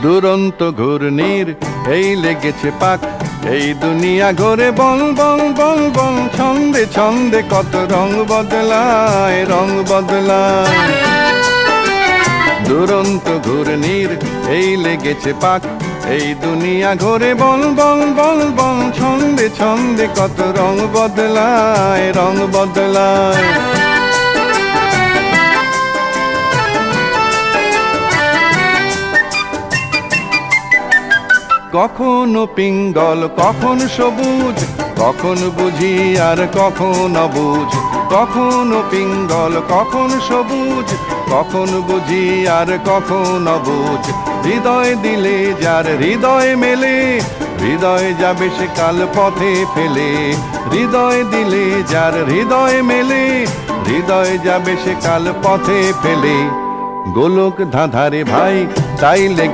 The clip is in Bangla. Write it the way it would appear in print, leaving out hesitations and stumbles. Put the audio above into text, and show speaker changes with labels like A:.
A: দুরন্ত ঘূর্ণির এই লেগেছে পাক, এই দুনিয়া ঘোরে বল বল বল বল, ছন্দে ছন্দে কত রং বদলায়, রং বদলায়। দুরন্ত ঘূর্ণির এই লেগেছে পাক, এই দুনিয়া ঘোরে বল বল বল বল, ছন্দে ছন্দে কত রং বদলায়, রং বদলায়। কখনো পিঙ্গল কখন সবুজ, কখন বুঝি আর কখন অবুঝ। কখনো পিঙ্গল কখন সবুজ, কখন বুঝি আর কখন অবুঝ। হৃদয় দিলে যার হৃদয় মেলে, হৃদয় যাবে সে কাল পথে ফেলে। হৃদয় দিলে যার হৃদয় মেলে, হৃদয় যাবে সে কাল পথে ফেলে। গোলক ধাঁধারে ভাই তাই লেগে